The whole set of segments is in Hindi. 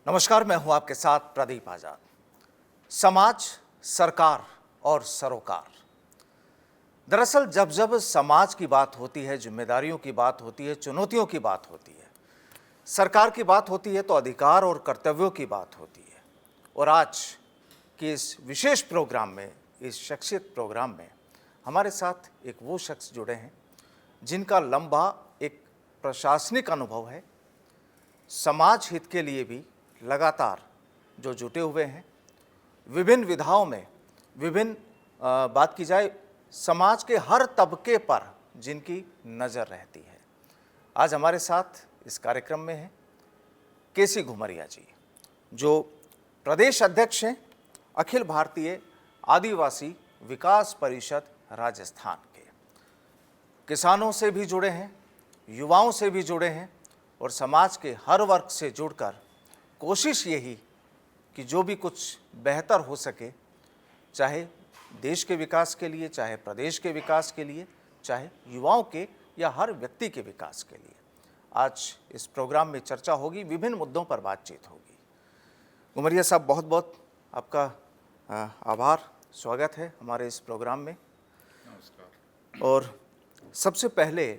नमस्कार, मैं हूं आपके साथ प्रदीप आजाद। समाज, सरकार और सरोकार। दरअसल जब जब समाज की बात होती है, जिम्मेदारियों की बात होती है, चुनौतियों की बात होती है, सरकार की बात होती है, तो अधिकार और कर्तव्यों की बात होती है। और आज के इस विशेष प्रोग्राम में, इस शख्सियत प्रोग्राम में हमारे साथ एक वो शख्स जुड़े हैं जिनका लंबा एक प्रशासनिक अनुभव है, समाज हित के लिए भी लगातार जो जुटे हुए हैं, विभिन्न विधाओं में विभिन्न बात की जाए समाज के हर तबके पर जिनकी नज़र रहती है। आज हमारे साथ इस कार्यक्रम में हैं केसी घुमरिया जी, जो प्रदेश अध्यक्ष हैं अखिल भारतीय आदिवासी विकास परिषद राजस्थान के। किसानों से भी जुड़े हैं, युवाओं से भी जुड़े हैं और समाज के हर वर्ग से जुड़कर कोशिश यही कि जो भी कुछ बेहतर हो सके, चाहे देश के विकास के लिए, चाहे प्रदेश के विकास के लिए, चाहे युवाओं के या हर व्यक्ति के विकास के लिए। आज इस प्रोग्राम में चर्चा होगी, विभिन्न मुद्दों पर बातचीत होगी। घुमरिया साहब, बहुत बहुत आपका आभार, स्वागत है हमारे इस प्रोग्राम में। नमस्कार। और सबसे पहले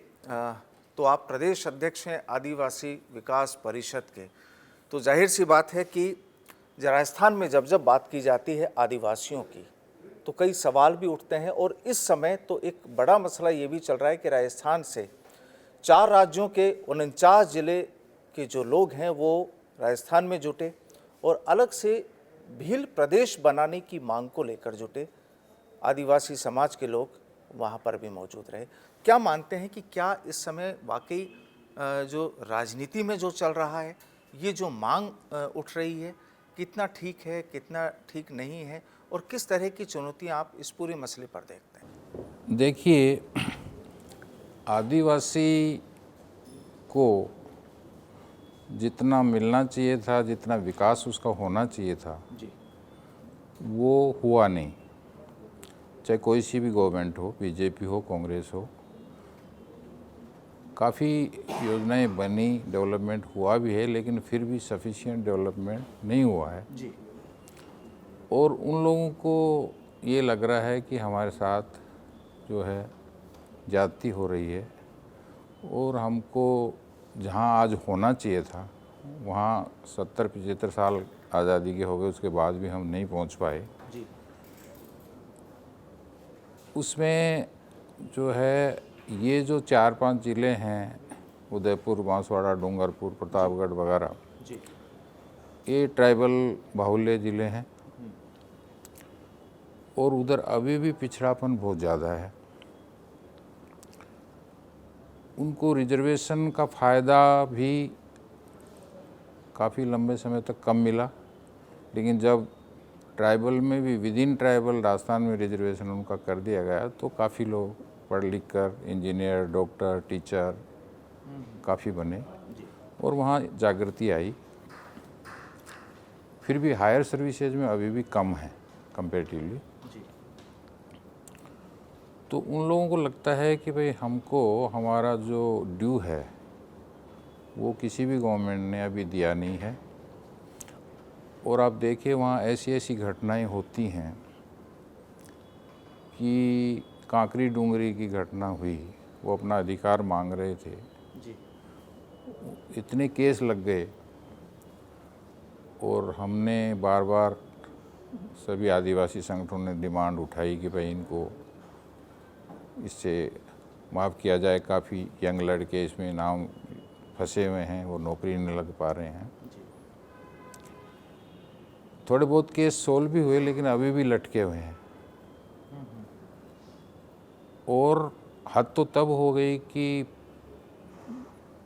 तो आप प्रदेश अध्यक्ष हैं आदिवासी विकास परिषद के, तो जाहिर सी बात है कि राजस्थान में जब जब बात की जाती है आदिवासियों की तो कई सवाल भी उठते हैं। और इस समय तो एक बड़ा मसला ये भी चल रहा है कि राजस्थान से 4 राज्यों के 49 ज़िले के जो लोग हैं वो राजस्थान में जुटे और अलग से भील प्रदेश बनाने की मांग को लेकर जुटे। आदिवासी समाज के लोग वहाँ पर भी मौजूद रहे। क्या मानते हैं कि क्या इस समय वाकई जो राजनीति में जो चल रहा है, ये जो मांग उठ रही है, कितना ठीक है, कितना ठीक नहीं है, और किस तरह की चुनौतियाँ आप इस पूरे मसले पर देखते हैं? देखिए, आदिवासी को जितना मिलना चाहिए था, जितना विकास उसका होना चाहिए था जी, वो हुआ नहीं। चाहे कोई सी भी गवर्नमेंट हो, बीजेपी हो, कांग्रेस हो, काफ़ी योजनाएं बनी, डेवलपमेंट हुआ भी है, लेकिन फिर भी सफिशिएंट डेवलपमेंट नहीं हुआ है। जी, और उन लोगों को ये लग रहा है कि हमारे साथ जो है ज़्यादती हो रही है और हमको जहाँ आज होना चाहिए था वहाँ 70-75 साल आज़ादी के हो गए, उसके बाद भी हम नहीं पहुँच पाए। जी, उसमें जो है ये जो 4-5 ज़िले हैं, उदयपुर, बांसवाड़ा, डूंगरपुर, प्रतापगढ़ वगैरह, जी, ये ट्राइबल बाहुल्य ज़िले हैं और उधर अभी भी पिछड़ापन बहुत ज़्यादा है। उनको रिजर्वेशन का फ़ायदा भी काफ़ी लंबे समय तक कम मिला, लेकिन जब ट्राइबल में भी विद इन ट्राइबल राजस्थान में रिजर्वेशन उनका कर दिया गया तो काफ़ी लोग पढ़ लिख कर इंजीनियर, डॉक्टर, टीचर काफ़ी बने और वहाँ जागृति आई। फिर भी हायर सर्विसेज में अभी भी कम है कंपेरेटिवली। तो उन लोगों को लगता है कि भाई हमको हमारा जो ड्यू है वो किसी भी गवर्नमेंट ने अभी दिया नहीं है। और आप देखिए वहाँ ऐसी ऐसी घटनाएं होती हैं कि कांकरी डूंगरी की घटना हुई, वो अपना अधिकार मांग रहे थे, जी, इतने केस लग गए और हमने बार बार सभी आदिवासी संगठनों ने डिमांड उठाई कि भाई इनको इससे माफ़ किया जाए। काफ़ी यंग लड़के इसमें नाम फंसे हुए हैं, वो नौकरी नहीं लग पा रहे हैं। थोड़े बहुत केस सोल्व भी हुए, लेकिन अभी भी लटके हुए हैं। और हद तो तब हो गई कि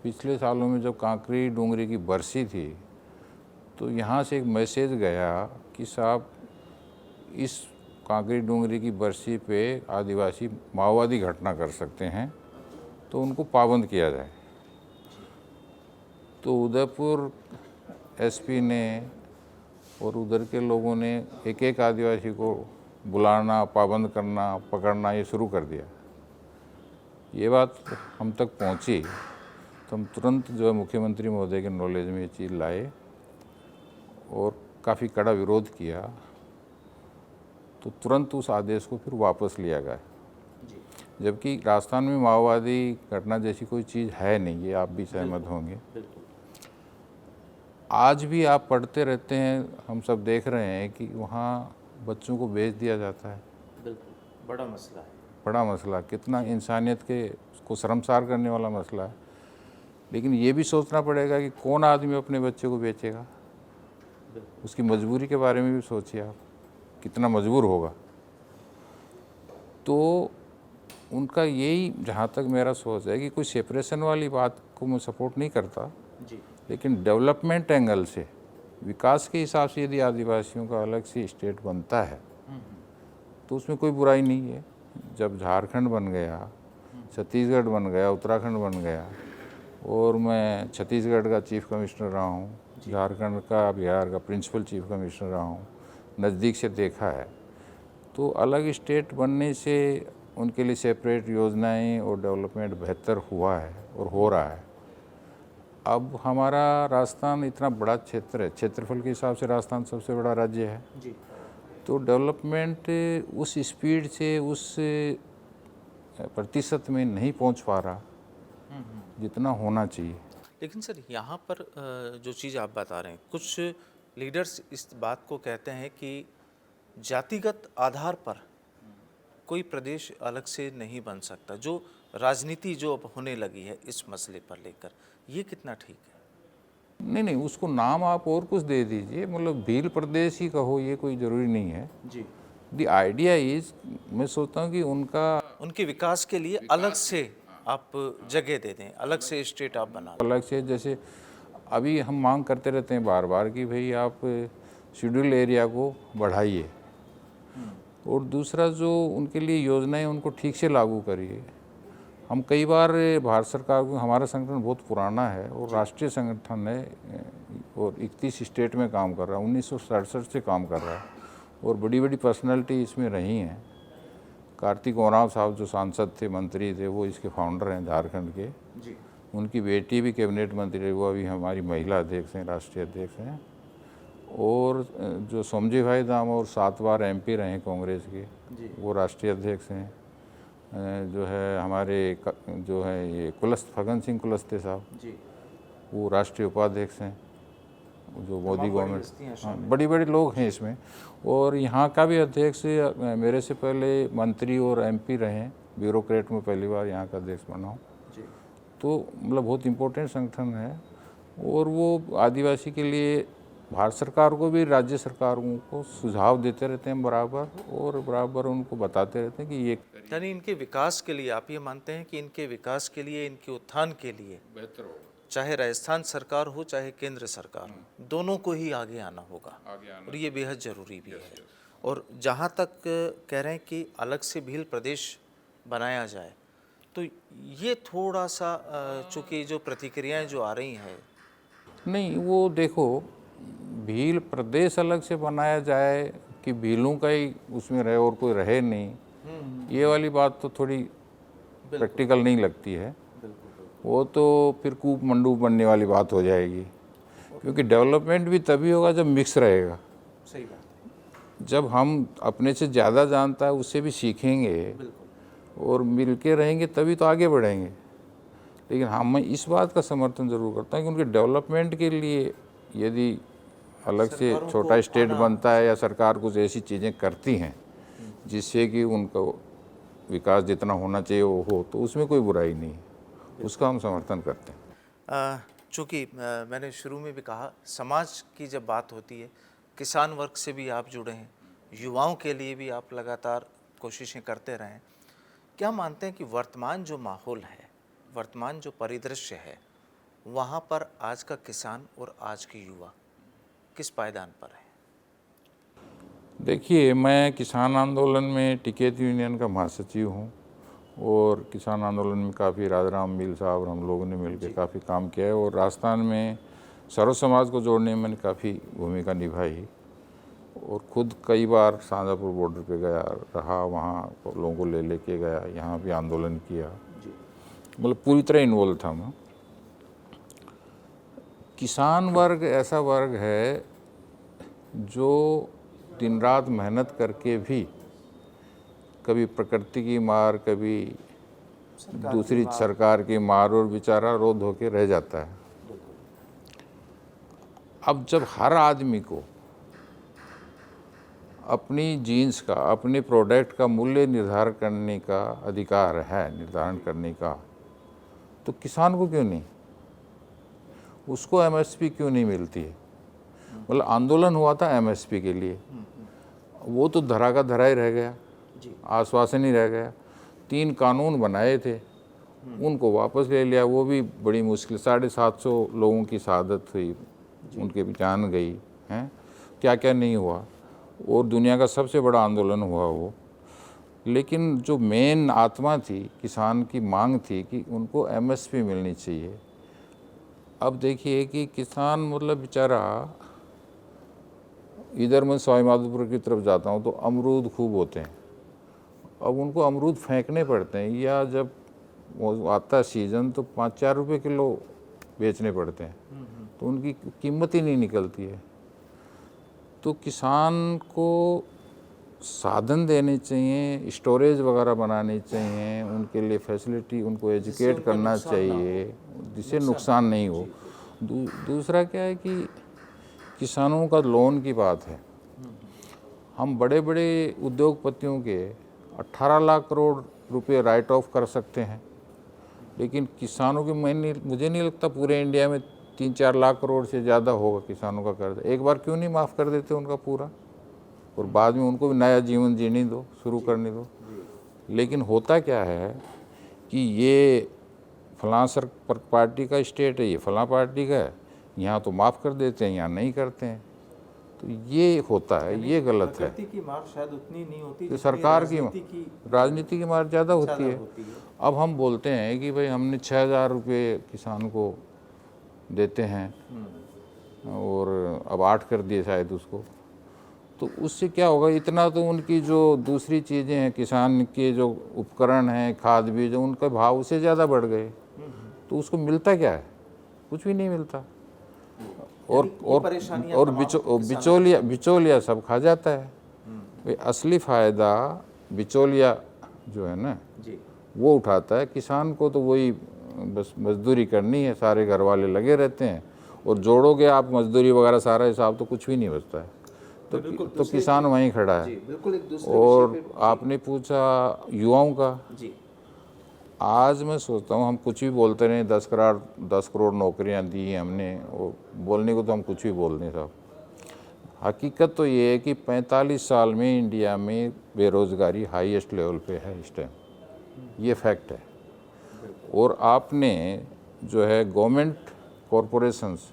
पिछले सालों में जब कांकरी डूंगरी की बरसी थी तो यहाँ से एक मैसेज गया कि साहब इस कांकरी डूंगरी की बरसी पे आदिवासी माओवादी घटना कर सकते हैं, तो उनको पाबंद किया जाए। तो उदयपुर एसपी ने और उधर के लोगों ने एक एक आदिवासी को बुलाना, पाबंद करना, पकड़ना ये शुरू कर दिया। ये बात हम तक पहुंची तो हम तुरंत जो है मुख्यमंत्री महोदय के नॉलेज में ये चीज़ लाए और काफ़ी कड़ा विरोध किया, तो तुरंत उस आदेश को फिर वापस लिया गया। जबकि राजस्थान में माओवादी घटना जैसी कोई चीज़ है नहीं, ये आप भी सहमत होंगे। आज भी आप पढ़ते रहते हैं, हम सब देख रहे हैं कि वहाँ बच्चों को बेच दिया जाता है। बिल्कुल बड़ा मसला है। बड़ा मसला, कितना इंसानियत के को शर्मसार करने वाला मसला है। लेकिन ये भी सोचना पड़ेगा कि कौन आदमी अपने बच्चे को बेचेगा, उसकी मजबूरी के बारे में भी सोचिए आप, कितना मजबूर होगा। तो उनका यही, जहाँ तक मेरा सोच है, कि कोई सेपरेशन वाली बात को मैं सपोर्ट नहीं करता जी। लेकिन डेवलपमेंट एंगल से, विकास के हिसाब से यदि आदिवासियों का अलग से स्टेट बनता है तो उसमें कोई बुराई नहीं है। जब झारखंड बन गया, छत्तीसगढ़ बन गया, उत्तराखंड बन गया, और मैं छत्तीसगढ़ का चीफ कमिश्नर रहा हूँ, झारखंड का, बिहार का प्रिंसिपल चीफ कमिश्नर रहा हूँ, नज़दीक से देखा है। तो अलग स्टेट बनने से उनके लिए सेपरेट योजनाएं और डेवलपमेंट बेहतर हुआ है और हो रहा है। अब हमारा राजस्थान इतना बड़ा क्षेत्र है, क्षेत्रफल के हिसाब से राजस्थान सबसे बड़ा राज्य है जी। तो डेवलपमेंट उस स्पीड से, उस प्रतिशत में नहीं पहुंच पा रहा जितना होना चाहिए। लेकिन सर यहाँ पर जो चीज़ आप बता रहे हैं, कुछ लीडर्स इस बात को कहते हैं कि जातिगत आधार पर कोई प्रदेश अलग से नहीं बन सकता, जो राजनीति जो अब होने लगी है इस मसले पर लेकर, ये कितना ठीक है? नहीं, उसको नाम आप और कुछ दे दीजिए, मतलब भील प्रदेश ही कहो, ये कोई ज़रूरी नहीं है। जी। द आइडिया इज, मैं सोचता हूँ कि उनके विकास के लिए अलग से आप जगह दे दें, अलग से स्टेट आप बना दें। अलग से, जैसे अभी हम मांग करते रहते हैं बार बार कि भाई आप शेड्यूल एरिया को बढ़ाइए, और दूसरा जो उनके लिए योजनाएं उनको ठीक से लागू करिए। हम कई बार भारत सरकार को, हमारा संगठन बहुत पुराना है और राष्ट्रीय संगठन है और 31 स्टेट में काम कर रहा है, 1967 से काम कर रहा है, और बड़ी बड़ी पर्सनालिटी इसमें रही हैं। कार्तिक ओरांव साहब जो सांसद थे, मंत्री थे, वो इसके फाउंडर हैं झारखंड के जी। उनकी बेटी भी कैबिनेट मंत्री है, वो अभी हमारी महिला अध्यक्ष हैं, राष्ट्रीय अध्यक्ष हैं। और जो सोमजी भाई दाम और 7 बार MP रहे हैं कांग्रेस के, वो राष्ट्रीय अध्यक्ष हैं। जो है हमारे जो है ये फग्गन सिंह कुलस्ते साहब जी, वो राष्ट्रीय उपाध्यक्ष हैं, जो मोदी गवर्नमेंट, बड़ी बड़ी लोग हैं इसमें। और यहाँ का भी अध्यक्ष मेरे से पहले मंत्री और MP रहे हैं, ब्यूरोक्रेट में पहली बार यहाँ का अध्यक्ष बना हूँ। तो मतलब बहुत इम्पोर्टेंट संगठन है, और वो आदिवासी के लिए भारत सरकार को भी, राज्य सरकारों को सुझाव देते रहते हैं बराबर, और बराबर उनको बताते रहते हैं कि ये, यानी इनके विकास के लिए आप ये मानते हैं कि इनके विकास के लिए, इनके उत्थान के लिए बेहतर होगा, चाहे राजस्थान सरकार हो चाहे केंद्र सरकार हो, दोनों को ही आगे आना होगा, और ये बेहद ज़रूरी भी है। और जहाँ तक कह रहे हैं कि अलग से भील प्रदेश बनाया जाए, तो ये थोड़ा सा चूँकि जो प्रतिक्रियाएं जो आ रही हैं, नहीं वो देखो, भील प्रदेश अलग से बनाया जाए कि भीलों का ही उसमें रहे और कोई रहे नहीं, ये वाली बात तो थोड़ी प्रैक्टिकल नहीं लगती है। वो तो फिर कूप मंडूप बनने वाली बात हो जाएगी, क्योंकि डेवलपमेंट भी तभी होगा जब मिक्स रहेगा। सही बात। जब हम अपने से ज़्यादा जानता है उससे भी सीखेंगे और मिलके रहेंगे, तभी तो आगे बढ़ेंगे। लेकिन हाँ, मैं इस बात का समर्थन ज़रूर करता हूँ कि उनके डेवलपमेंट के लिए यदि अलग से छोटा स्टेट बनता है या सरकार कुछ ऐसी चीज़ें करती हैं जिससे कि उनका विकास जितना होना चाहिए वो हो, तो उसमें कोई बुराई नहीं, उसका हम समर्थन करते हैं। चूँकि मैंने शुरू में भी कहा, समाज की जब बात होती है, किसान वर्ग से भी आप जुड़े हैं, युवाओं के लिए भी आप लगातार कोशिशें करते रहे हैं। क्या मानते हैं कि वर्तमान जो माहौल है, वर्तमान जो परिदृश्य है, वहाँ पर आज का किसान और आज के युवा किस पायदान पर है? देखिए, मैं किसान आंदोलन में टिकैत यूनियन का महासचिव हूँ, और किसान आंदोलन में काफ़ी राजाराम मील साहब और हम लोगों ने मिलकर काफ़ी काम किया है, और राजस्थान में सर्व समाज को जोड़ने में मैंने काफ़ी भूमिका निभाई, और खुद कई बार शाहजहाँपुर बॉर्डर पे गया रहा, वहाँ लोगों को ले लेके गया, यहाँ भी आंदोलन किया, मतलब पूरी तरह इन्वॉल्व था मैं। किसान वर्ग ऐसा वर्ग है जो दिन रात मेहनत करके भी कभी प्रकृति की मार, कभी दूसरी सरकार की मार, और बेचारा रो धो के रह जाता है। अब जब हर आदमी को अपनी जीन्स का, अपने प्रोडक्ट का मूल्य निर्धारण करने का अधिकार है, निर्धारण करने का, तो किसान को क्यों नहीं? उसको एमएसपी क्यों नहीं मिलती है? मतलब आंदोलन हुआ था एमएसपी के लिए, वो तो धरा का धरा ही रह गया, आश्वासन ही रह गया। 3 कानून बनाए थे, उनको वापस ले लिया, वो भी बड़ी मुश्किल, 750 लोगों की शहादत हुई, उनके भी जान गई हैं, क्या क्या नहीं हुआ, और दुनिया का सबसे बड़ा आंदोलन हुआ वो। लेकिन जो मेन आत्मा थी, किसान की मांग थी कि उनको एमएसपी मिलनी चाहिए। अब देखिए कि किसान मतलब बेचारा, इधर मैं सवाई माधोपुर की तरफ जाता हूँ तो अमरूद खूब होते हैं, अब उनको अमरूद फेंकने पड़ते हैं, या जब वो आता है सीज़न तो 5-4 रुपये किलो बेचने पड़ते हैं, तो उनकी कीमत ही नहीं निकलती है। तो किसान को साधन देने चाहिए, स्टोरेज वगैरह बनानी चाहिए, उनके लिए फैसिलिटी, उनको एजुकेट करना चाहिए जिससे नुकसान नहीं हो। दूसरा क्या है कि किसानों का लोन की बात है, हम बड़े बड़े उद्योगपतियों के 18 लाख करोड़ रुपए राइट ऑफ कर सकते हैं, लेकिन किसानों के मुझे नहीं लगता पूरे इंडिया में 3-4 लाख करोड़ से ज़्यादा होगा किसानों का कर्ज। एक बार क्यों नहीं माफ़ कर देते उनका पूरा, और बाद में उनको भी नया जीवन जीने दो, शुरू करने दो। लेकिन होता क्या है कि ये फलां पार्टी का स्टेट है, ये फलां पार्टी का है, यहाँ तो माफ़ कर देते हैं, यहाँ नहीं करते हैं, तो ये होता है, ये गलत है। प्रकृति की मार शायद उतनी नहीं होती तो सरकार की राजनीति की मार ज़्यादा होती है। अब हम बोलते हैं कि भाई हमने 6,000 रुपये किसान को देते हैं, और अब 8 कर दिए शायद उसको, तो उससे क्या होगा? इतना तो उनकी जो दूसरी चीज़ें हैं, किसान के जो उपकरण हैं, खाद बीज, उनका भाव उससे ज़्यादा बढ़ गए, तो उसको मिलता क्या है? कुछ भी नहीं मिलता। और बिचौलिया सब खा जाता है। भाई असली फ़ायदा बिचौलिया जो है ना वो उठाता है, किसान को तो वही बस मजदूरी करनी है, सारे घर वाले लगे रहते हैं, और जोड़ोगे आप मजदूरी वगैरह सारा हिसाब तो कुछ भी नहीं बचता है। तो किसान वहीं खड़ा है। और आपने पूछा युवाओं का, आज मैं सोचता हूँ हम कुछ भी बोलते रहे, 10 करोड़ नौकरियाँ दी हैं हमने, और बोलने को तो हम कुछ भी बोल दें साहब। हकीकत तो ये है कि 45 साल में इंडिया में बेरोज़गारी हाईएस्ट लेवल पे है इस टाइम, ये फैक्ट है। और आपने जो है गवर्नमेंट कॉरपोरेशंस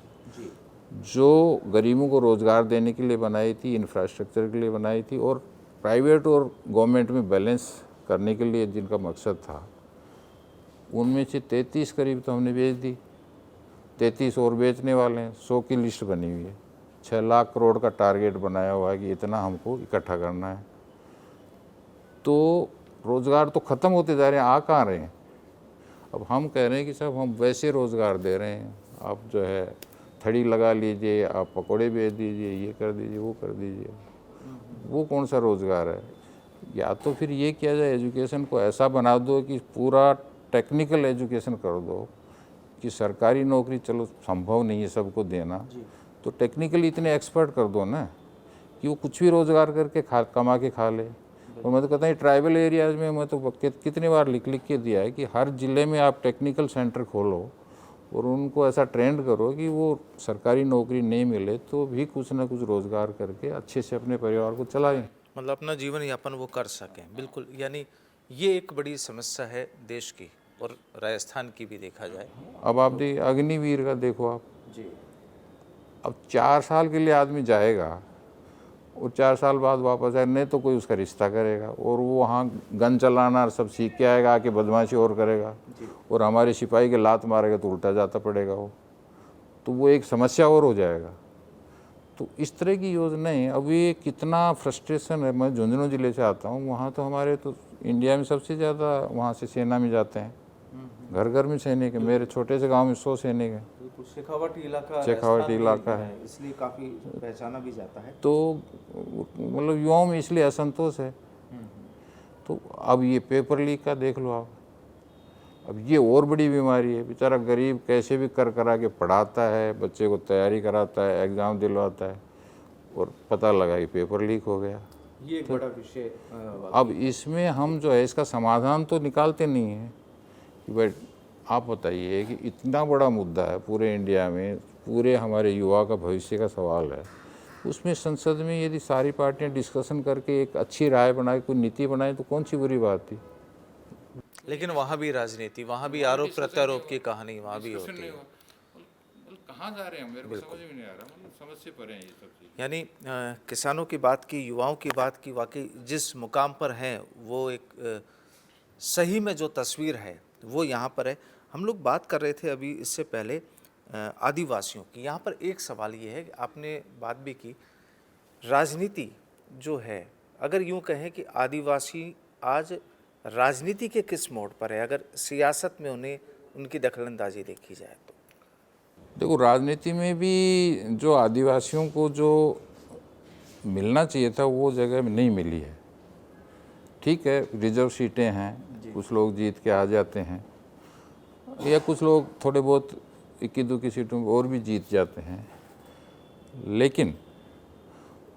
जो गरीबों को रोज़गार देने के लिए बनाई थी, इंफ्रास्ट्रक्चर के लिए बनाई थी, और प्राइवेट और गवर्नमेंट में बैलेंस करने के लिए जिनका मकसद था, उनमें से 33 करीब तो हमने बेच दी, 33 और बेचने वाले हैं। 100 की लिस्ट बनी हुई है, 6 लाख करोड़ का टारगेट बनाया हुआ है कि इतना हमको इकट्ठा करना है। तो रोज़गार तो ख़त्म होते जा रहे हैं, आ कहाँ रहे हैं? अब हम कह रहे हैं कि साहब हम वैसे रोज़गार दे रहे हैं, आप जो है थड़ी लगा लीजिए, आप पकौड़े बेच दीजिए, ये कर दीजिए, वो कर दीजिए, वो कौन सा रोज़गार है? या तो फिर ये किया जाए, एजुकेशन को ऐसा बना दो कि पूरा टेक्निकल एजुकेशन कर दो कि सरकारी नौकरी चलो संभव नहीं है सबको देना, तो टेक्निकली इतने एक्सपर्ट कर दो ना कि वो कुछ भी रोज़गार करके कमा के खा ले। और मैं तो कहता हूँ ट्राइबल एरियाज़ में मैं तो कितनी बार लिख के दिया है कि हर ज़िले में आप टेक्निकल सेंटर खोलो और उनको ऐसा ट्रेंड करो कि वो सरकारी नौकरी नहीं मिले तो भी कुछ ना कुछ रोज़गार करके अच्छे से अपने परिवार को चलाएं, मतलब अपना जीवन यापन वो कर सकें। बिल्कुल, यानी ये एक बड़ी समस्या है देश की, और राजस्थान की भी देखा जाए। अब आप देखिए अग्निवीर का देखो आप जी, अब 4 साल के लिए आदमी जाएगा और 4 साल बाद वापस आए, नहीं तो कोई उसका रिश्ता करेगा, और वो वहाँ गन चलाना सब सीख के आएगा, आके बदमाशी और करेगा, और हमारे सिपाही के लात मारेगा तो उल्टा जाता पड़ेगा वो, तो वो एक समस्या और हो जाएगा। तो इस तरह की योजनाएं, अब ये कितना फ्रस्ट्रेशन है। मैं झुंझुनू ज़िले से आता हूँ, वहाँ तो हमारे तो इंडिया में सबसे ज़्यादा वहाँ से सेना में जाते हैं, घर घर में सैनिक है। मेरे छोटे से गांव में 100 सैनिक है। बिल्कुल शेखावटी इलाका, शेखावटी राजस्थान में इलाका है, इसलिए काफ़ी पहचाना भी जाता है। तो मतलब युवाओं में इसलिए असंतोष है। तो अब ये पेपर लीक का देख लो आप, अब ये और बड़ी बीमारी है। बेचारा गरीब कैसे भी कर करा के पढ़ाता है, बच्चे को तैयारी कराता है, एग्ज़ाम दिलवाता है, और पता लगा कि पेपर लीक हो गया। ये एक बड़ा विषय अब इसमें हम जो है इसका समाधान तो निकालते नहीं हैं कि भाई आप बताइए कि इतना बड़ा मुद्दा है पूरे इंडिया में, पूरे हमारे युवा का भविष्य का सवाल है, उसमें संसद में यदि सारी पार्टियां डिस्कशन करके एक अच्छी राय बनाए, कोई नीति बनाए, तो कौन सी बुरी बात थी। लेकिन वहाँ भी राजनीति, वहाँ भी आरोप प्रत्यारोप की कहानी वहाँ भी होती है। कहाँ जा रहे हैं मेरे को समझ में नहीं आ रहा, मतलब समझ से परे हैं ये सब चीज़। यानी किसानों की बात की, युवाओं की बात की, वाकई जिस मुकाम पर हैं वो एक सही में जो तस्वीर है वो यहाँ पर है। हम लोग बात कर रहे थे अभी इससे पहले आदिवासियों की। यहाँ पर एक सवाल ये है कि आपने बात भी की, राजनीति जो है, अगर यूँ कहें कि आदिवासी आज राजनीति के किस मोड़ पर है, अगर सियासत में उन्हें उनकी दखलंदाजी देखी जाए तो? देखो, राजनीति में भी जो आदिवासियों को जो मिलना चाहिए था वो जगह में नहीं मिली है। ठीक है, रिजर्व सीटें हैं, कुछ लोग जीत के आ जाते हैं, या कुछ लोग थोड़े बहुत इक्की दुक्की सीटों में और भी जीत जाते हैं, लेकिन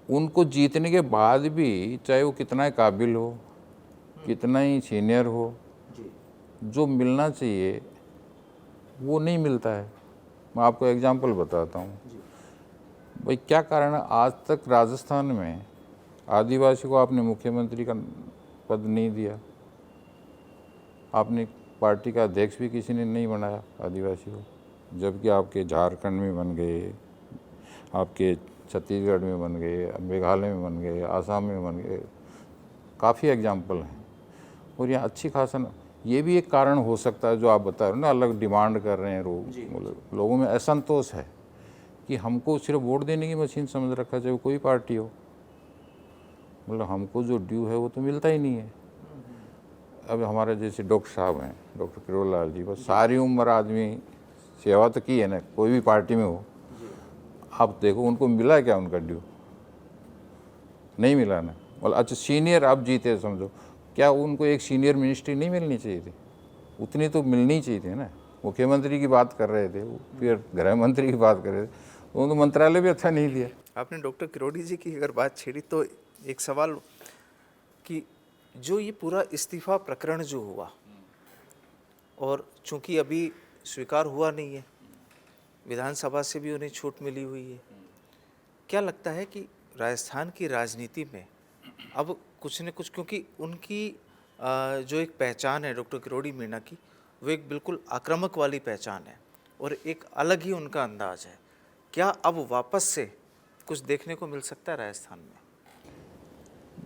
उनको जीतने के बाद भी चाहे वो कितना ही काबिल हो, कितना ही सीनियर हो, जो मिलना चाहिए वो नहीं मिलता है। मैं आपको एग्जांपल बताता हूँ। भाई क्या कारण है, आज तक राजस्थान में आदिवासी को आपने मुख्यमंत्री का पद नहीं दिया, आपने पार्टी का अध्यक्ष भी किसी ने नहीं बनाया आदिवासी को, जबकि आपके झारखंड में बन गए, आपके छत्तीसगढ़ में बन गए, मेघालय में बन गए, आसाम में बन गए, काफ़ी एग्जाम्पल हैं। और यहाँ अच्छी खासा, ये भी एक कारण हो सकता है जो आप बता रहे हो ना, अलग डिमांड कर रहे हैं लोग, लोगों में असंतोष है कि हमको सिर्फ वोट देने की मशीन समझ रखा, चाहे वो कोई पार्टी हो, मतलब हमको जो ड्यू है वो तो मिलता ही नहीं है। अब हमारे जैसे डॉक्टर साहब हैं, डॉक्टर किरोड़ लाल जी, बस सारी उम्र आदमी सेवा तो की है ना, कोई भी पार्टी में हो, आप देखो उनको मिला क्या उनका ड्यू? नहीं मिला ना। मतलब अच्छा सीनियर आप जीते समझो, क्या उनको एक सीनियर मिनिस्ट्री नहीं मिलनी चाहिए थी? उतनी तो मिलनी चाहिए थी ना। मुख्यमंत्री की बात कर रहे थे, फिर गृह मंत्री की बात कर रहे थे, उन्होंने मंत्रालय भी अच्छा नहीं दिया। आपने डॉक्टर किरोड़ी जी की अगर बात छेड़ी तो एक सवाल कि जो ये पूरा इस्तीफा प्रकरण जो हुआ, और चूंकि अभी स्वीकार हुआ नहीं है, विधानसभा से भी उन्हें छूट मिली हुई है, क्या लगता है कि राजस्थान की राजनीति में अब कुछ न कुछ, क्योंकि उनकी जो एक पहचान है डॉक्टर किरोड़ी मीणा की, वो एक बिल्कुल आक्रामक वाली पहचान है और एक अलग ही उनका अंदाज है, क्या अब वापस से कुछ देखने को मिल सकता है राजस्थान में?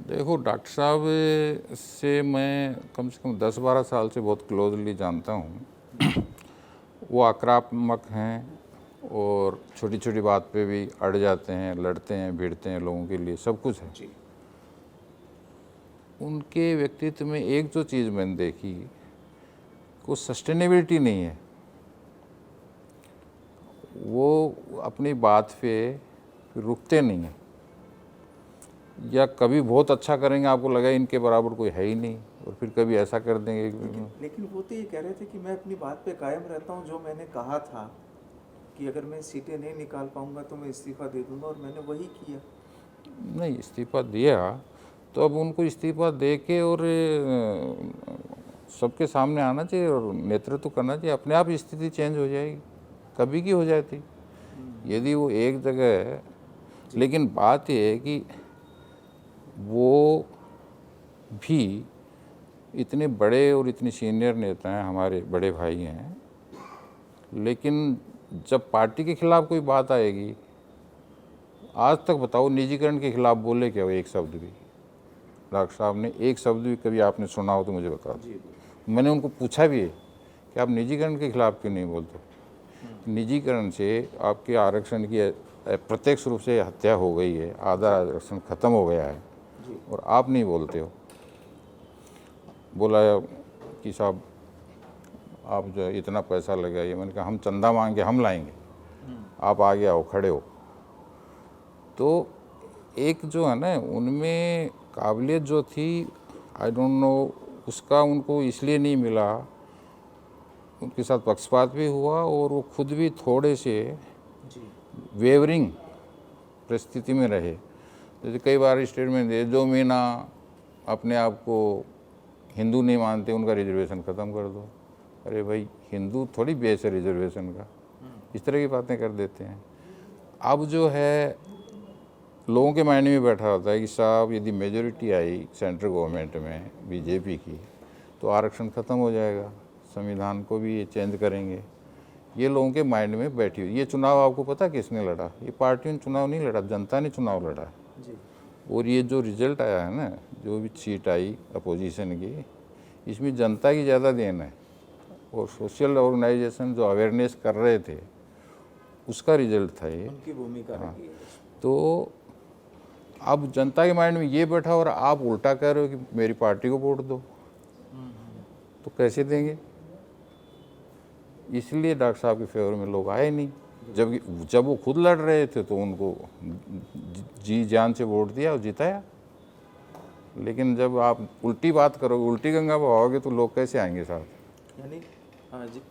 देखो, डॉक्टर साहब से मैं कम से कम 10-12 साल से बहुत क्लोजली जानता हूँ। वो आक्रामक हैं और छोटी छोटी बात पे भी अड़ जाते हैं, लड़ते हैं, भिड़ते हैं लोगों के लिए, सब कुछ है। उनके व्यक्तित्व में एक जो चीज़ मैंने देखी, को सस्टेनेबिलिटी नहीं है। वो अपनी बात पे रुकते नहीं हैं, या कभी बहुत अच्छा करेंगे, आपको लगा इनके बराबर कोई है ही नहीं, और फिर कभी ऐसा कर देंगे। लेकिन वो तो ये कह रहे थे कि मैं अपनी बात पे कायम रहता हूँ, जो मैंने कहा था कि अगर मैं सीटें नहीं निकाल पाऊंगा तो मैं इस्तीफा दे दूंगा, और मैंने वही किया। नहीं, इस्तीफा दिया तो अब उनको इस्तीफा दे के और सबके सामने आना चाहिए और नेतृत्व करना चाहिए, अपने आप स्थिति चेंज हो जाएगी, कभी की हो जाती यदि वो एक जगह है। लेकिन बात ये है कि वो भी इतने बड़े और इतने सीनियर नेता हैं, हमारे बड़े भाई हैं, लेकिन जब पार्टी के खिलाफ कोई बात आएगी, आज तक बताओ निजीकरण के खिलाफ बोले क्या वो एक शब्द भी? डॉक्टर साहब ने एक शब्द भी कभी आपने सुना हो तो मुझे बता दो। मैंने उनको पूछा भी है कि आप निजीकरण के खिलाफ क्यों नहीं बोलते? निजीकरण से आपके आरक्षण की प्रत्यक्ष रूप से हत्या हो गई है, आधा आरक्षण खत्म हो गया है, और आप नहीं बोलते हो। बोला कि साहब आप जो इतना पैसा लगाइए। मैंने कहा हम चंदा मांग के हम लाएंगे, आप आगे आओ, खड़े हो। तो एक जो है ना उनमें काबिलियत जो थी, आई डोंट नो, उसका उनको इसलिए नहीं मिला, उनके साथ पक्षपात भी हुआ और वो खुद भी थोड़े से वेवरिंग परिस्थिति में रहे। जैसे कई बार स्टेटमेंट दे, जो मीना अपने आप को हिंदू नहीं मानते उनका रिजर्वेशन ख़त्म कर दो। अरे भाई, हिंदू थोड़ी बेस है रिजर्वेशन का, इस तरह की बातें कर देते हैं। अब जो है लोगों के माइंड में बैठा होता है कि साहब यदि मेजोरिटी आई सेंट्रल गवर्नमेंट में बीजेपी की तो आरक्षण ख़त्म हो जाएगा, संविधान को भी ये चेंज करेंगे। ये लोगों के माइंड में बैठी हुई। ये चुनाव आपको पता किसने लड़ा? ये पार्टियों ने चुनाव नहीं लड़ा, जनता ने चुनाव लड़ा जी। और ये जो रिजल्ट आया है ना, जो भी सीट आई अपोजिशन की, इसमें जनता की ज़्यादा देन है और सोशल ऑर्गेनाइजेशन जो अवेयरनेस कर रहे थे उसका रिजल्ट था ये, उनकी भूमिका रही है। तो अब जनता के माइंड में ये बैठा और आप उल्टा कह रहे हो कि मेरी पार्टी को वोट दो, तो कैसे देंगे? इसलिए डॉक्टर साहब के फेवर में लोग आए नहीं। जब वो खुद लड़ रहे थे तो उनको जी जान से वोट दिया और जिताया। लेकिन जब आप उल्टी बात करोगे, उल्टी गंगा बहाओगे, तो लोग कैसे आएंगे साथ? यानी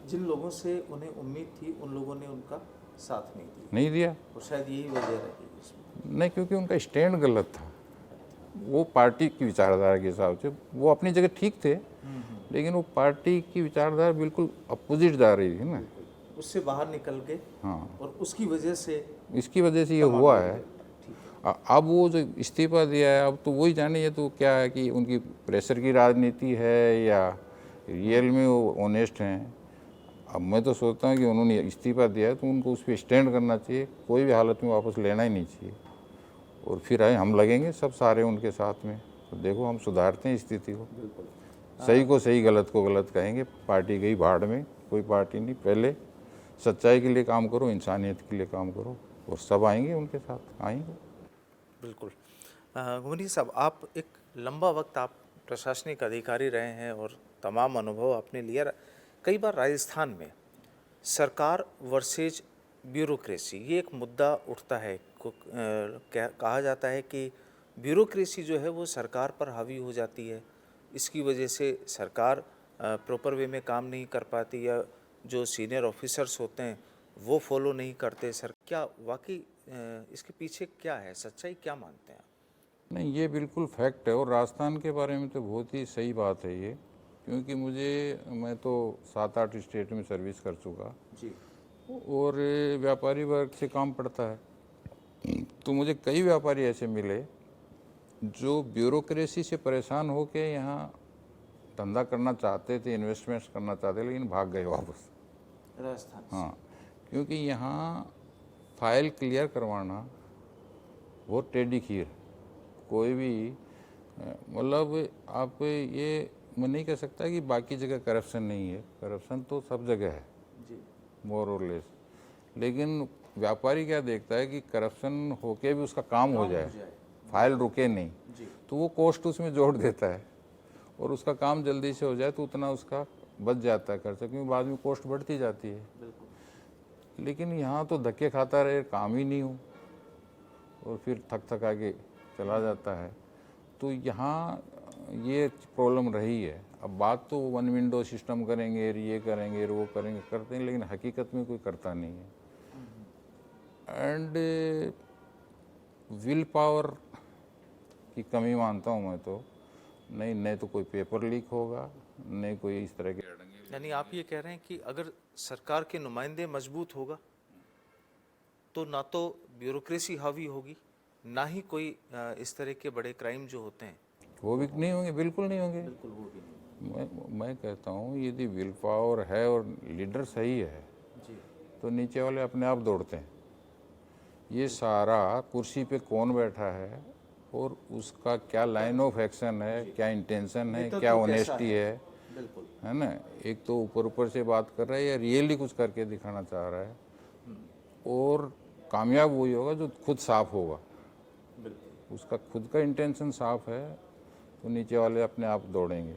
जिन लोगों से उन्हें उम्मीद थी उन लोगों ने उनका साथ नहीं दिया और शायद यही वजह रही इसमें। नहीं, क्योंकि उनका स्टैंड गलत था। वो पार्टी की विचारधारा के हिसाब से वो अपनी जगह ठीक थे, लेकिन वो पार्टी की विचारधारा बिल्कुल अपोजिट जा रही थी ना, उससे बाहर निकल के। हाँ, और उसकी वजह से, इसकी वजह से ये हुआ है। अब वो जो इस्तीफा दिया है, अब तो वही जाने, ये तो क्या है कि उनकी प्रेशर की राजनीति है या रियल में वो ऑनेस्ट हैं। अब मैं तो सोचता हूँ कि उन्होंने इस्तीफा दिया है तो उनको उस पर स्टैंड करना चाहिए, कोई भी हालत में वापस लेना ही नहीं चाहिए। और फिर आए हम लगेंगे सब सारे उनके साथ में, तो देखो हम सुधारते हैं स्थिति को। सही को सही, गलत को गलत कहेंगे। पार्टी गई भाड़ में, कोई पार्टी नहीं। पहले सच्चाई के लिए काम करो, इंसानियत के लिए काम करो, और सब आएंगे उनके साथ, आएंगे। बिल्कुल। घुमरी साहब, आप एक लंबा वक्त आप प्रशासनिक अधिकारी रहे हैं और तमाम अनुभव आपने लिया। कई बार राजस्थान में सरकार वर्सेज ब्यूरोक्रेसी, ये एक मुद्दा उठता है। कहा जाता है कि ब्यूरोक्रेसी जो है वो सरकार पर हावी हो जाती है, इसकी वजह से सरकार प्रॉपर वे में काम नहीं कर पाती, या जो सीनियर ऑफिसर्स होते हैं वो फॉलो नहीं करते। सर, क्या वाकई इसके पीछे क्या है, सच्चाई क्या मानते हैं आप? नहीं, ये बिल्कुल फैक्ट है। और राजस्थान के बारे में तो बहुत ही सही बात है ये, क्योंकि मैं तो 7-8 स्टेट में सर्विस कर चुका जी, और व्यापारी वर्ग से काम पड़ता है। तो मुझे कई व्यापारी ऐसे मिले जो ब्यूरोक्रेसी से परेशान होकर यहाँ धंधा करना चाहते थे, इन्वेस्टमेंट्स करना चाहते, लेकिन भाग गए वापस राजस्थान। हाँ, क्योंकि यहाँ फाइल क्लियर करवाना बहुत टेढ़ी खीर। कोई भी मतलब आप ये मैं नहीं कह सकता कि बाकी जगह करप्शन नहीं है, करप्शन तो सब जगह है जी, मोर और लेस। लेकिन व्यापारी क्या देखता है कि करप्शन होके भी उसका काम हो जाए, फाइल रुके नहीं जी, तो वो कॉस्ट उसमें जोड़ देता है और उसका काम जल्दी से हो जाए तो उतना उसका बच जाता है खर्चा, क्योंकि बाद में कॉस्ट बढ़ती जाती है। लेकिन यहाँ तो धक्के खाता रहे, काम ही नहीं हो, और फिर थक आके चला जाता है। तो यहाँ ये प्रॉब्लम रही है। अब बात तो वन विंडो सिस्टम करेंगे, ये करेंगे, वो करेंगे, करते हैं, लेकिन हकीकत में कोई करता नहीं है। एंड विल पावर की कमी मानता हूँ मैं तो। नहीं तो कोई पेपर लीक होगा, नहीं कोई इस तरह के अड़ंगे। यानी आप ये कह रहे हैं कि अगर सरकार के नुमाइंदे मजबूत होगा तो ना तो ब्यूरोक्रेसी हावी होगी, ना ही कोई इस तरह के बड़े क्राइम जो होते हैं वो भी नहीं होंगे, बिल्कुल नहीं होंगे। बिल्कुल वो भी नहीं। मैं कहता हूँ यदि विल पावर है और लीडर सही है जी, तो नीचे वाले अपने आप दौड़ते हैं। ये सारा कुर्सी पे कौन बैठा है और उसका क्या लाइन ऑफ एक्शन है, क्या इंटेंशन है, क्या ऑनेस्टी है, है ना। एक तो ऊपर से बात कर रहा है या रियली कुछ करके दिखाना चाह रहा है, और कामयाब वही होगा जो खुद साफ होगा, उसका खुद का इंटेंशन साफ है, तो नीचे वाले अपने आप दौड़ेंगे।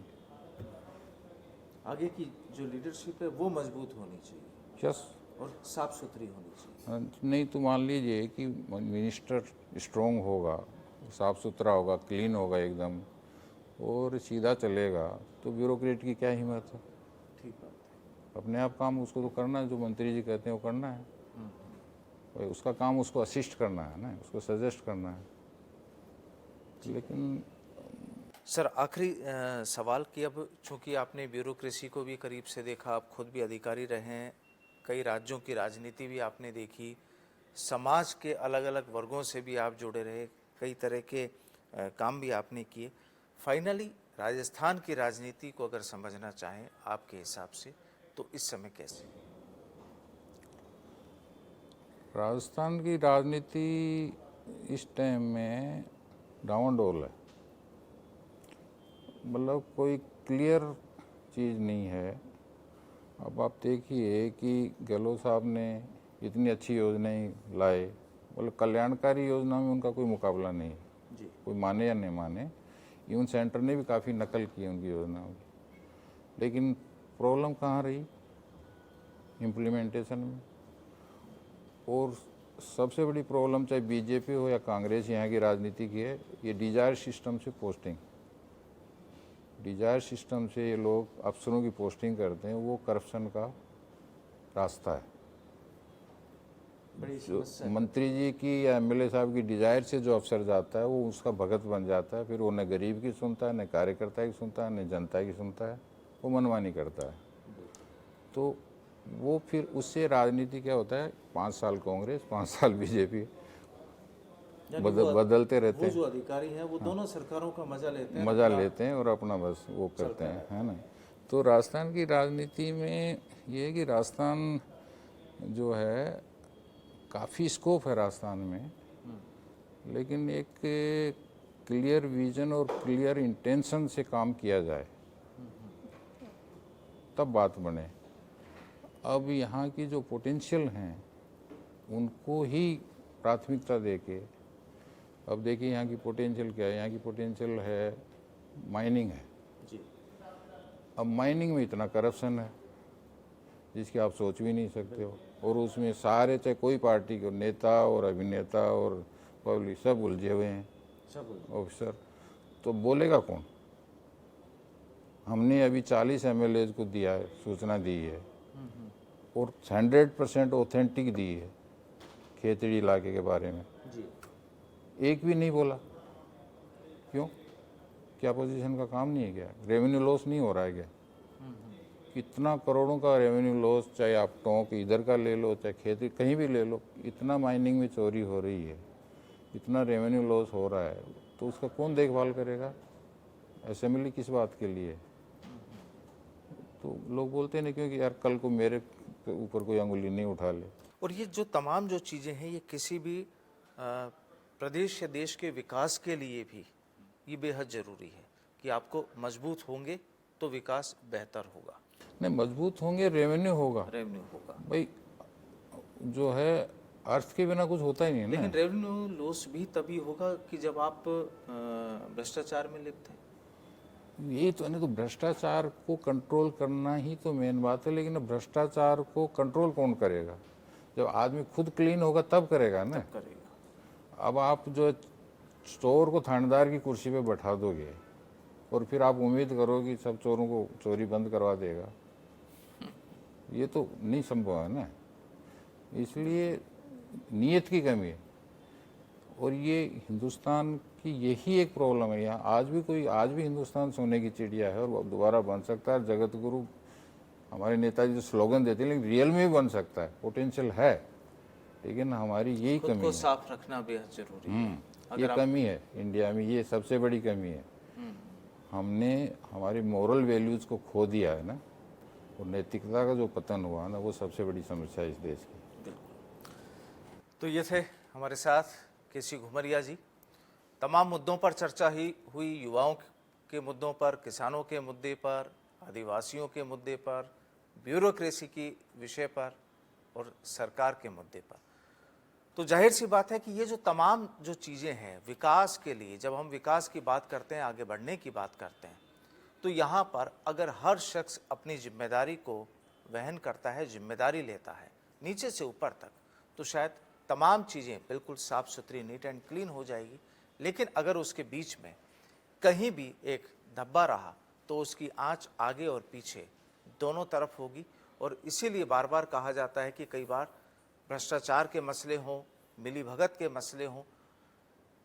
आगे की जो लीडरशिप है वो मजबूत होनी चाहिए यस। और साफ सुथरी होनी चाहिए। नहीं तो मान लीजिए कि मिनिस्टर स्ट्रॉन्ग होगा, साफ सुथरा होगा, क्लीन होगा एकदम और सीधा चलेगा, तो ब्यूरोक्रेट की क्या हिम्मत है। ठीक बात है। अपने आप काम उसको तो करना है, जो मंत्री जी कहते हैं वो करना है। भाई उसका काम उसको असिस्ट करना है ना, उसको सजेस्ट करना है। लेकिन सर आखिरी सवाल कि अब चूंकि आपने ब्यूरोक्रेसी को भी करीब से देखा, आप खुद भी अधिकारी रहे हैं, कई राज्यों की राजनीति भी आपने देखी, समाज के अलग अलग वर्गों से भी आप जुड़े रहे, कई तरह के काम भी आपने किए। फाइनली राजस्थान की राजनीति को अगर समझना चाहें आपके हिसाब से तो इस समय कैसे? राजस्थान की राजनीति इस टाइम में डावाडोल है, मतलब कोई क्लियर चीज़ नहीं है। अब आप देखिए कि गहलोत साहब ने इतनी अच्छी योजनाएं लाए, मतलब कल्याणकारी योजना में उनका कोई मुकाबला नहीं है, जी। कोई माने या नहीं माने। इवन सेंटर ने भी काफ़ी नकल की उनकी योजनाओं की, लेकिन प्रॉब्लम कहाँ रही? इम्प्लीमेंटेशन में। और सबसे बड़ी प्रॉब्लम चाहे बीजेपी हो या कांग्रेस यहाँ की राजनीति की है, ये डिजायर सिस्टम से पोस्टिंग, डिजायर सिस्टम से ये लोग अफसरों की पोस्टिंग करते हैं, वो करप्शन का रास्ता है। बड़ी जो समस्या है। मंत्री जी की या एमएलए साहब की डिजायर से जो अफसर जाता है वो उसका भगत बन जाता है, फिर वो न गरीब की सुनता है, न कार्यकर्ता की सुनता है, न जनता की सुनता है, वो मनमानी करता है। तो वो फिर उससे राजनीति क्या होता है, 5 साल कांग्रेस 5 साल बीजेपी, यानी वो बदलते रहते वो हैं, जो अधिकारी हैं वो दोनों सरकारों का मजा लेते हैं, मज़ा लेते हैं और अपना बस वो करते हैं, है ना। तो राजस्थान की राजनीति में ये है कि राजस्थान जो है काफ़ी स्कोप है राजस्थान में, लेकिन एक क्लियर विजन और क्लियर इंटेंशन से काम किया जाए तब बात बने। अब यहाँ की जो पोटेंशियल हैं उनको ही प्राथमिकता देके, अब देखिए यहाँ की पोटेंशियल क्या है, यहाँ की पोटेंशियल है माइनिंग है। जी। अब माइनिंग में इतना करप्शन है जिसकी आप सोच भी नहीं सकते हो, और उसमें सारे चाहे कोई पार्टी के नेता और अभिनेता और पब्लिक सब उलझे हुए हैं, सब ऑफिसर। तो बोलेगा कौन? हमने अभी 40 एमएलए को दिया है, सूचना दी है और 100% ऑथेंटिक दी है खेतड़ी इलाके के बारे में, जी। एक भी नहीं बोला। क्यों? क्या पोजीशन का काम नहीं है क्या? रेवेन्यू लॉस नहीं हो रहा है क्या? कितना करोड़ों का रेवेन्यू लॉस, चाहे आप टोंक इधर का ले लो चाहे खेती कहीं भी ले लो, इतना माइनिंग में चोरी हो रही है, इतना रेवेन्यू लॉस हो रहा है, तो उसका कौन देखभाल करेगा? असेंबली किस बात के लिए? तो लोग बोलते नहीं क्योंकि यार कल को मेरे ऊपर कोई अंगुली नहीं उठा ले। और ये जो तमाम जो चीज़ें हैं ये किसी भी प्रदेश या देश के विकास के लिए भी ये बेहद ज़रूरी है कि आपको मजबूत होंगे तो विकास बेहतर होगा, नहीं मजबूत होंगे, रेवेन्यू होगा। रेवेन्यू होगा। भाई जो है अर्थ के बिना कुछ होता ही नहीं है ना। लेकिन रेवेन्यू लॉस भी तभी होगा कि जब आप भ्रष्टाचार में लिप्त हैं। यही तो नहीं, तो भ्रष्टाचार को कंट्रोल करना ही तो मेन बात है, लेकिन भ्रष्टाचार को कंट्रोल कौन करेगा? जब आदमी खुद क्लीन होगा तब करेगा ना। करेगा। अब आप जो चोर को थानेदार की कुर्सी पे बैठा दोगे और फिर आप उम्मीद करो कि सब चोरों को चोरी बंद करवा देगा, ये तो नहीं संभव है ना। इसलिए नीयत की कमी है, और ये हिंदुस्तान की यही एक प्रॉब्लम है। यहाँ आज भी हिंदुस्तान सोने की चिड़िया है और वो दोबारा बन सकता है। जगत गुरु हमारे नेताजी जो स्लोगन देते हैं, लेकिन रियल में भी बन सकता है, पोटेंशियल है, लेकिन हमारी यही खुद कमी को है। साफ रखना बेहद जरूरी है। ये कमी है इंडिया में, ये सबसे बड़ी कमी है। हमने हमारी मोरल वैल्यूज को खो दिया है ना, और नैतिकता का जो पतन हुआ ना, वो सबसे बड़ी समस्या है इस देश की। तो ये थे हमारे साथ केसी घुमरिया जी। तमाम मुद्दों पर चर्चा ही हुई, युवाओं के मुद्दों पर, किसानों के मुद्दे पर, आदिवासियों के मुद्दे पर, ब्यूरोक्रेसी की विषय पर और सरकार के मुद्दे पर। तो जाहिर सी बात है कि ये जो तमाम जो चीज़ें हैं विकास के लिए, जब हम विकास की बात करते हैं, आगे बढ़ने की बात करते हैं, तो यहाँ पर अगर हर शख्स अपनी जिम्मेदारी को वहन करता है, जिम्मेदारी लेता है नीचे से ऊपर तक, तो शायद तमाम चीज़ें बिल्कुल साफ़ सुथरी, नीट एंड क्लीन हो जाएगी। लेकिन अगर उसके बीच में कहीं भी एक धब्बा रहा तो उसकी आंच आगे और पीछे दोनों तरफ होगी। और इसीलिए बार बार कहा जाता है कि कई बार भ्रष्टाचार के मसले हों, मिलीभगत के मसले हों,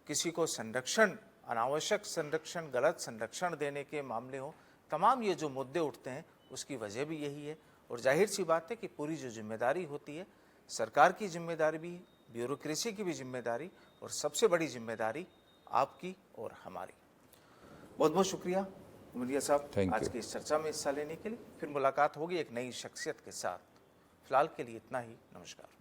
किसी को संरक्षण, अनावश्यक संरक्षण, गलत संरक्षण देने के मामले हों, तमाम ये जो मुद्दे उठते हैं उसकी वजह भी यही है। और जाहिर सी बात है कि पूरी जो जिम्मेदारी होती है, सरकार की जिम्मेदारी भी, ब्यूरोक्रेसी की भी जिम्मेदारी, और सबसे बड़ी जिम्मेदारी आपकी और हमारी। बहुत बहुत शुक्रिया उमरिया साहब Thank आज you. की इस चर्चा में हिस्सा लेने के लिए। फिर मुलाकात होगी एक नई शख्सियत के साथ। फिलहाल के लिए इतना ही। नमस्कार।